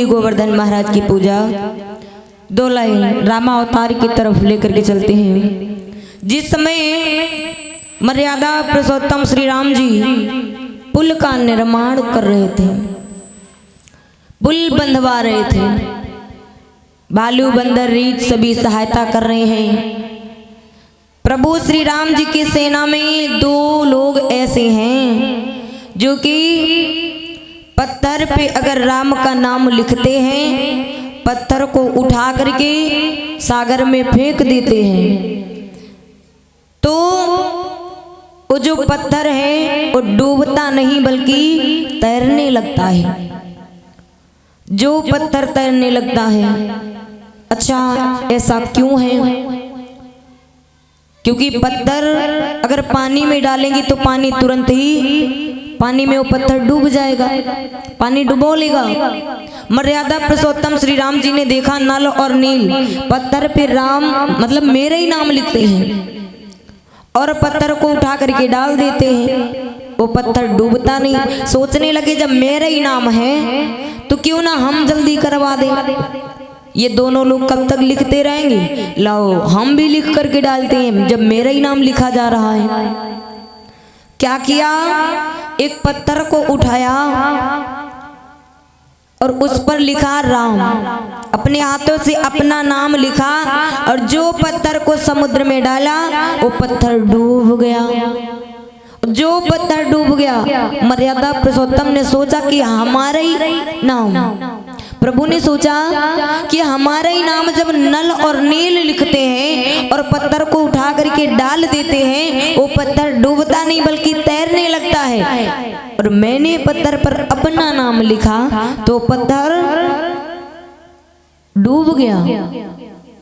गोवर्धन महाराज की पूजा दो लाइन रामा अवतार की तरफ लेकर के चलते हैं। जिस समय मर्यादा पुरुषोत्तम श्री राम जी पुल का निर्माण कर रहे थे, पुल बंधवा रहे थे, भालू बंदर रीछ सभी सहायता कर रहे हैं। प्रभु श्री राम जी की सेना में दो लोग ऐसे हैं जो कि पत्थर पे अगर राम का नाम लिखते हैं, पत्थर को उठा करके सागर में फेंक देते हैं तो वो जो पत्थर है वो डूबता नहीं बल्कि तैरने लगता है। जो पत्थर तैरने लगता है। अच्छा, ऐसा क्यों है? क्योंकि पत्थर अगर पानी में डालेंगे तो पानी तुरंत ही पानी में वो पत्थर डूब जाएगा, पानी डुबो लेगा। मर्यादा पुरुषोत्तम श्री राम जी ने देखा नल और नील पत्थर पे राम मतलब मेरे ही नाम लिखते हैं और पत्थर को उठा करके डाल देते हैं, वो पत्थर डूबता नहीं। सोचने लगे जब मेरा ही नाम है तो क्यों ना हम जल्दी करवा दें। ये दोनों लोग कब तक लिखते रहेंगे, लाओ हम भी लिख करके डालते हैं जब मेरा ही नाम लिखा जा रहा है। क्या किया, एक पत्थर को उठाया और उस पर लिखा राम, अपने हाथों से अपना नाम लिखा और जो पत्थर को समुद्र में डाला वो पत्थर डूब गया। जो पत्थर डूब गया, मर्यादा पुरुषोत्तम ने सोचा कि हमारा ही नाम, प्रभु ने सोचा कि हमारा ही नाम जब नल और नील लिखते हैं और पत्थर को उठा करके डाल देते हैं, वो पत्थर डूबता नहीं बल्कि तैरने लगता है। और मैंने पत्थर पर अपना नाम लिखा तो पत्थर डूब गया।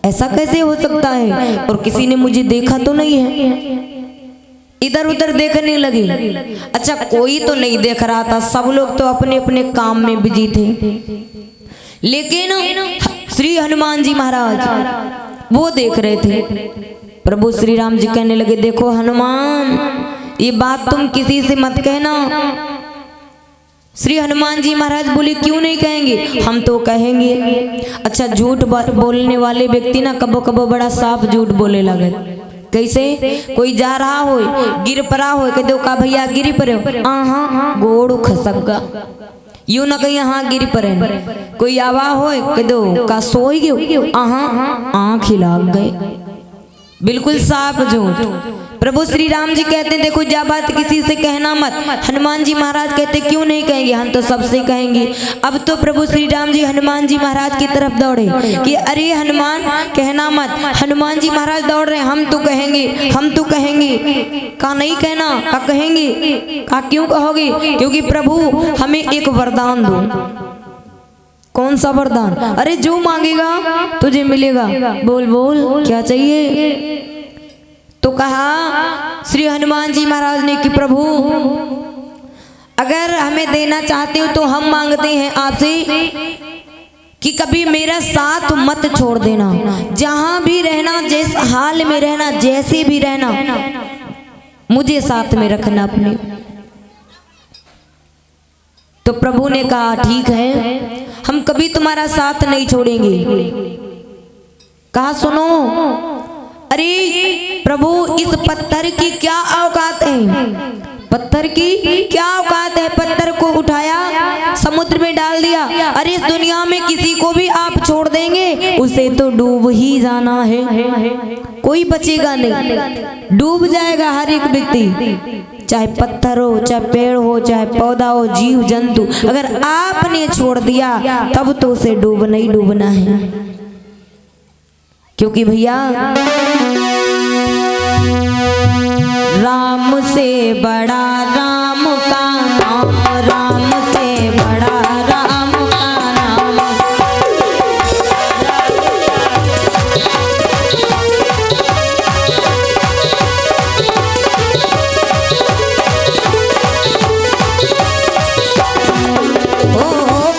ऐसा कैसे हो सकता है? और किसी ने मुझे देखा तो नहीं है। इधर उधर देखने लगे। अच्छा, कोई तो नहीं देख रहा था, सब लोग तो अपने अपने काम में बिजी थे। लेकिन श्री हनुमान जी महाराज वो देख रहे थे। प्रभु श्री राम जी कहने लगे, देखो हनुमान, ये बात तुम किसी से मत कहना। श्री हनुमान जी महाराज बोले, क्यों नहीं कहेंगे? हम तो कहेंगे। अच्छा, झूठ बोलने वाले व्यक्ति ना कबो कबो बड़ा साफ झूठ बोले लगे। कैसे? कोई जा रहा हो, गिर पड़ा हो, कह दो का भैया गिरी पड़े हो, हाँ गोड़ खसक यूं ना कहीं हाँ गिरी पड़े। कोई आवा हो, कह दो का सोई गयो, आँख हिला गए। बिल्कुल साफ झूठ। प्रभु श्री राम जी कहते हैं, देखो जा बात किसी से कहना मत। हनुमान जी महाराज कहते, क्यों नहीं कहेंगे, हम तो सबसे कहेंगे। अब तो प्रभु श्री राम जी हनुमान जी महाराज की तरफ दौड़े कि अरे हनुमान कहना मत। हनुमान जी महाराज दौड़ रहे, हम तो कहेंगे, हम तो कहेंगे। का नहीं कहना, का कहेंगे। का क्यों कहोगे? क्योंकि प्रभु हमें एक वरदान दो। कौन सा वरदान? अरे जो मांगेगा तुझे मिलेगा। बोल बोल क्या चाहिए? तो कहा श्री हनुमान जी महाराज ने कि प्रभु अगर हमें देना चाहते हो तो हम मांगते हैं आपसे कि कभी मेरा साथ मत छोड़ देना। जहां भी रहना, जिस हाल में रहना, जैसे भी रहना, मुझे साथ में रखना अपने। तो प्रभु ने कहा ठीक है, हम कभी तुम्हारा साथ नहीं छोड़ेंगे। कहा सुनो, अरे प्रभु इस पत्थर की क्या औकात है? पत्थर की क्या औकात है? पत्थर को उठाया समुद्र में डाल दिया। अरे इस दुनिया में किसी को भी आप छोड़ देंगे उसे तो डूब ही जाना है, कोई बचेगा नहीं, डूब जाएगा हर एक व्यक्ति। चाहे पत्थर हो, चाहे पेड़ हो, चाहे पौधा हो, जीव जंतु, अगर आपने छोड़ दिया तब तो उसे डूबना ही डूबना है। क्योंकि भैया राम से बड़ा राम का नाम, राम से बड़ा राम का नाम। ओ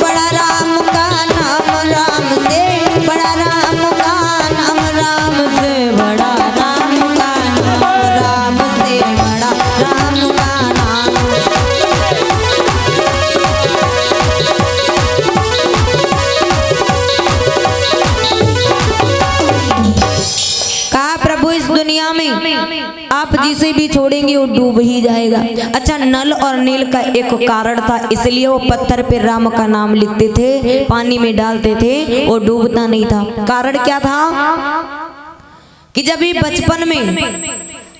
बड़ा राम का नाम, राम से बड़ा राम का नाम, राम से बड़ा राम का नाम, राम से बड़ा राम का नाम। दुनिया में आप जिसे भी छोड़ेंगे वो डूब ही जाएगा। अच्छा, नल और नील का एक कारण था, इसलिए वो पत्थर पे राम का नाम लिखते थे, पानी में डालते थे, वो डूबता नहीं था। कारण क्या था कि जब ये बचपन में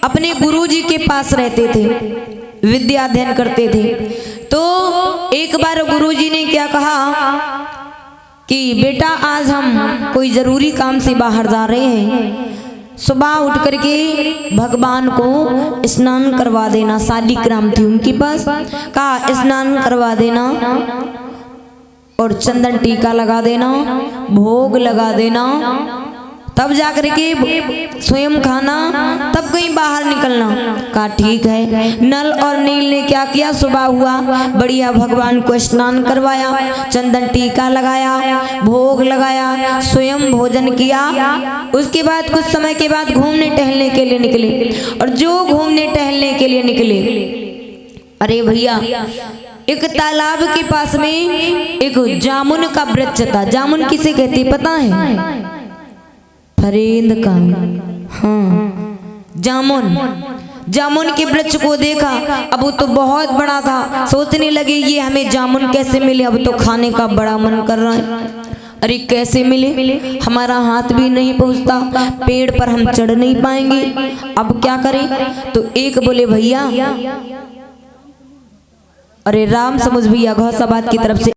अपने गुरुजी के पास रहते थे, विद्या अध्ययन करते थे, तो एक बार गुरुजी ने क्या कहा कि बेटा आज हम कोई जरूरी काम से बाहर जा रहे हैं, सुबह उठ करके भगवान को स्नान करवा देना। शालिग्राम थी उनके पास, कहा स्नान करवा देना और चंदन टीका लगा देना, भोग लगा देना, तब जाकर के स्वयं खाना, तब कहीं बाहर निकलना। कहा ठीक है। नल और नील ने क्या किया, सुबह हुआ बढ़िया भगवान को स्नान करवाया, चंदन टीका लगाया, भोग लगाया, स्वयं भोजन किया। उसके बाद कुछ समय के बाद घूमने टहलने के लिए निकले, और जो घूमने टहलने के लिए निकले, अरे भैया एक तालाब के पास में एक जामुन का वृक्ष था। जामुन किसे कहते पता है? फरेंद का, हाँ जामुन। जामुन के वृक्ष को देखा, अब वो तो बहुत बड़ा था, सोचने लगे ये हमें जामुन कैसे मिले, अब तो खाने का बड़ा मन कर रहा है। अरे कैसे मिले, हमारा हाथ भी नहीं पहुंचता, पेड़ पर हम चढ़ नहीं पाएंगे, अब क्या करें? तो एक बोले भैया, अरे राम समझ भैया गौसाबाद की तरफ से